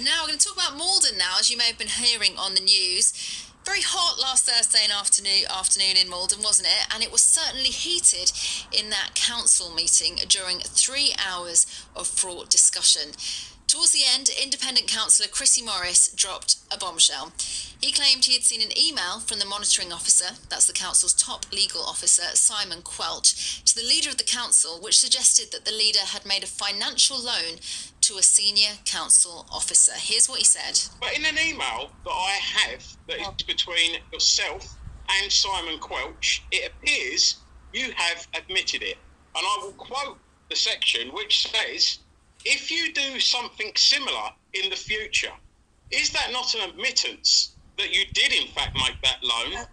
Now we're going to talk about Maldon now, as you may have been hearing on the news. Very hot last Thursday afternoon in Maldon, wasn't it? And it was certainly heated in that council meeting during 3 hours of fraught discussion. Towards the end, independent councillor Chrissy Morris dropped a bombshell. He claimed he had seen an email from the monitoring officer, that's the council's top legal officer, Simon Quelch, to the leader of the council, which suggested that the leader had made a financial loan to a senior council officer. Here's what he said. But in an email that I have that is between yourself and Simon Quelch, it appears you have admitted it. And I will quote the section which says, if you do something similar in the future, is that not an admittance that you did in fact make that loan,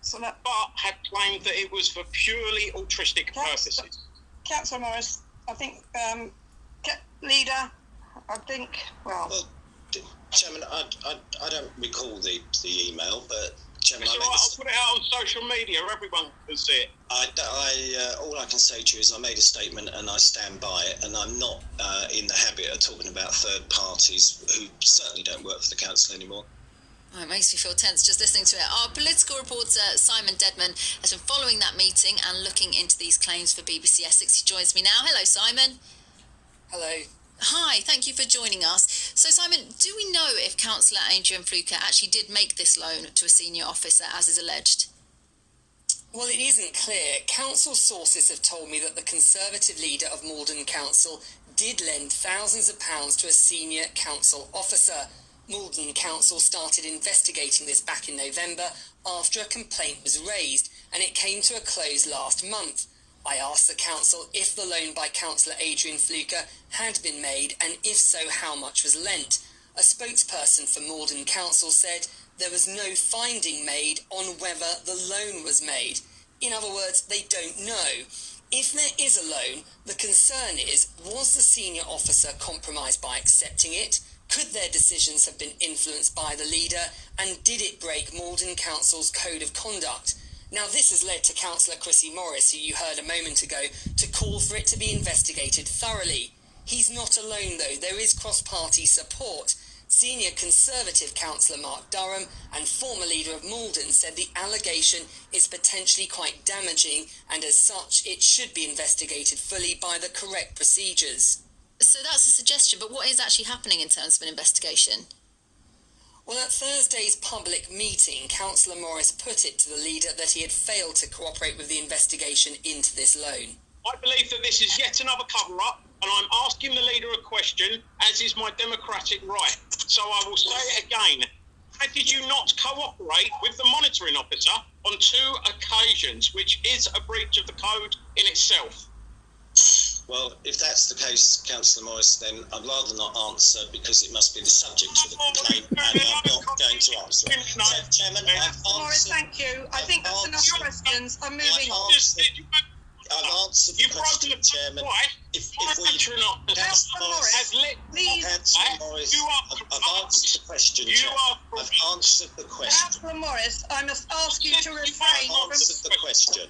but had claimed that it was for purely altruistic purposes? Councillor Morris, I think, leader, Chairman, I don't recall the email, but Chairman, I'll put it out on social media. Everyone can see it. All I can say to you is I made a statement and I stand by it, and I'm not in the habit of talking about third parties who certainly don't work for the council anymore. Oh, it makes me feel tense just listening to it. Our political reporter Simon Deadman has been following that meeting and looking into these claims for BBC Essex. He joins me now. Hello, Simon. Hello. Hi, thank you for joining us. So, Simon, do we know if Councillor Adrian Fluker actually did make this loan to a senior officer, as is alleged? Well, it isn't clear. Council sources have told me that the Conservative leader of Maldon Council did lend thousands of pounds to a senior council officer. Maldon Council started investigating this back in November after a complaint was raised, and it came to a close last month. I asked the council if the loan by Councillor Adrian Fluker had been made, and if so, how much was lent. A spokesperson for Maldon Council said there was no finding made on whether the loan was made. In other words, they don't know. If there is a loan, the concern is, was the senior officer compromised by accepting it? Could their decisions have been influenced by the leader? And did it break Maldon Council's code of conduct? Now, this has led to Councillor Chrissy Morris, who you heard a moment ago, to call for it to be investigated thoroughly. He's not alone, though. There is cross-party support. Senior Conservative Councillor Mark Durham and former leader of Maldon said the allegation is potentially quite damaging, and as such, it should be investigated fully by the correct procedures. So that's a suggestion, but what is actually happening in terms of an investigation? Well, at Thursday's public meeting, Councillor Morris put it to the leader that he had failed to cooperate with the investigation into this loan. I believe that this is yet another cover-up, and I'm asking the leader a question, as is my democratic right. So I will say it again. How did you not cooperate with the monitoring officer on 2 occasions, which is a breach of the code in itself? Well, if that's the case, Councillor Morris, then I'd rather not answer because it must be the subject of the complaint, and I'm not going to answer it. So, Chairman, I've answered... Morris, thank you. I think that's enough questions. I'm moving on. I've answered the question, Chairman. If we... Councillor Morris, please... Councillor Morris, I've answered the question, Chairman. I've answered the question. Councillor Morris, I must ask you to refrain I've answered the question.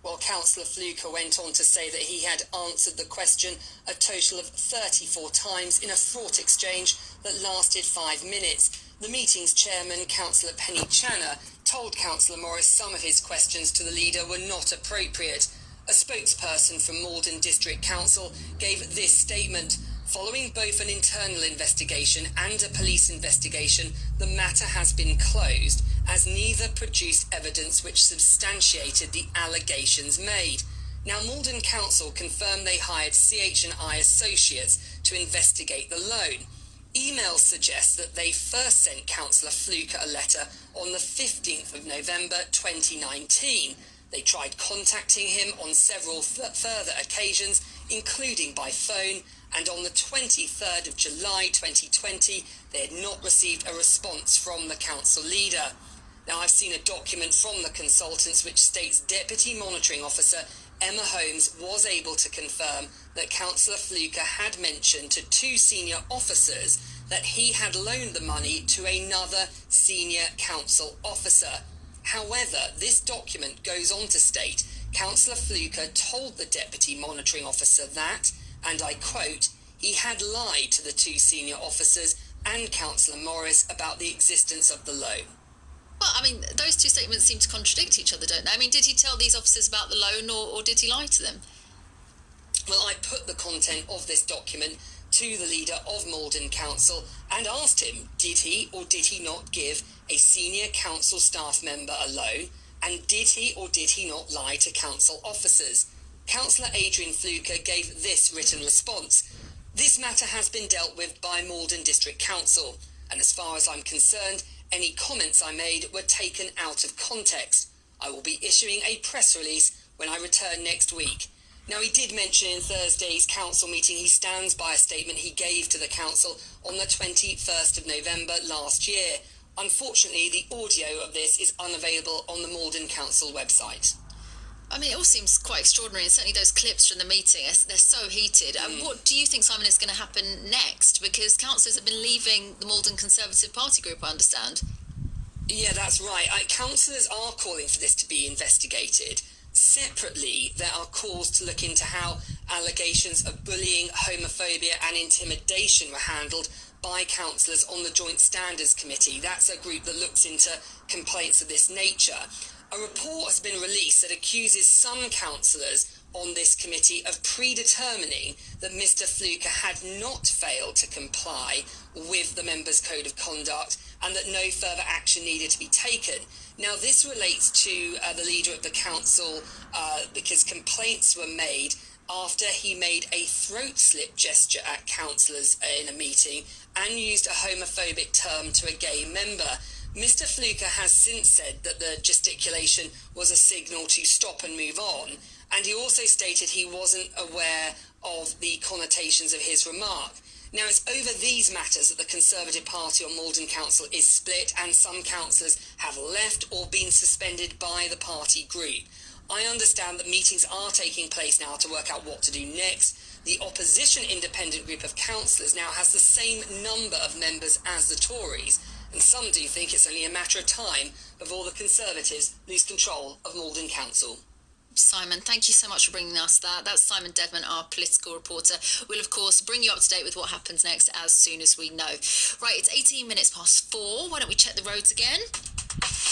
Well, Councillor Fluker went on to say that he had answered the question a total of 34 times in a fraught exchange that lasted 5 minutes. The meeting's chairman, Councillor Penny Channer, told Councillor Morris some of his questions to the leader were not appropriate. A spokesperson from Maldon District Council gave this statement. Following both an internal investigation and a police investigation, the matter has been closed, as neither produced evidence which substantiated the allegations made. Now, Maldon Council confirmed they hired CH&I Associates to investigate the loan. Emails suggest that they first sent Councillor Fluker a letter on the 15th of November 2019. They tried contacting him on several further occasions, including by phone, and on the 23rd of July 2020, they had not received a response from the council leader. Now, I've seen a document from the consultants which states Deputy Monitoring Officer Emma Holmes was able to confirm that Councillor Fluker had mentioned to 2 senior officers that he had loaned the money to another senior council officer. However, this document goes on to state Councillor Fluker told the Deputy Monitoring Officer that, and I quote, he had lied to the two senior officers and Councillor Morris about the existence of the loan. Well, I mean, those two statements seem to contradict each other, don't they? I mean, did he tell these officers about the loan or did he lie to them? Well, I put the content of this document to the leader of Maldon Council and asked him, did he or did he not give a senior council staff member a loan, and did he or did he not lie to council officers? Councillor Adrian Fluker gave this written response. This matter has been dealt with by Maldon District Council, and as far as I'm concerned, any comments I made were taken out of context. I will be issuing a press release when I return next week. Now, he did mention in Thursday's council meeting he stands by a statement he gave to the council on the 21st of November last year. Unfortunately, the audio of this is unavailable on the Maldon Council website. I mean, it all seems quite extraordinary, and certainly those clips from the meeting, they're so heated. What do you think, Simon, is going to happen next? Because councillors have been leaving the Maldon Conservative Party group, I understand. Yeah, that's right. Councillors are calling for this to be investigated. Separately, there are calls to look into how allegations of bullying, homophobia and intimidation were handled by councillors on the Joint Standards Committee. That's a group that looks into complaints of this nature. A report has been released that accuses some councillors on this committee of predetermining that Mr Fluker had not failed to comply with the members' code of conduct and that no further action needed to be taken. Now, this relates to the leader of the council because complaints were made after he made a throat slip gesture at councillors in a meeting and used a homophobic term to a gay member. Mr Fluker has since said that the gesticulation was a signal to stop and move on, and he also stated he wasn't aware of the connotations of his remark. Now, it's over these matters that the Conservative Party on Maldon Council is split, and some councillors have left or been suspended by the party group. I understand that meetings are taking place now to work out what to do next. The opposition independent group of councillors now has the same number of members as the Tories, and some do think it's only a matter of time before the Conservatives lose control of Maldon Council. Simon, thank you so much for bringing us that. That's Simon Deadman, our political reporter. We'll, of course, bring you up to date with what happens next as soon as we know. Right, it's 18 minutes past 4. Why don't we check the roads again?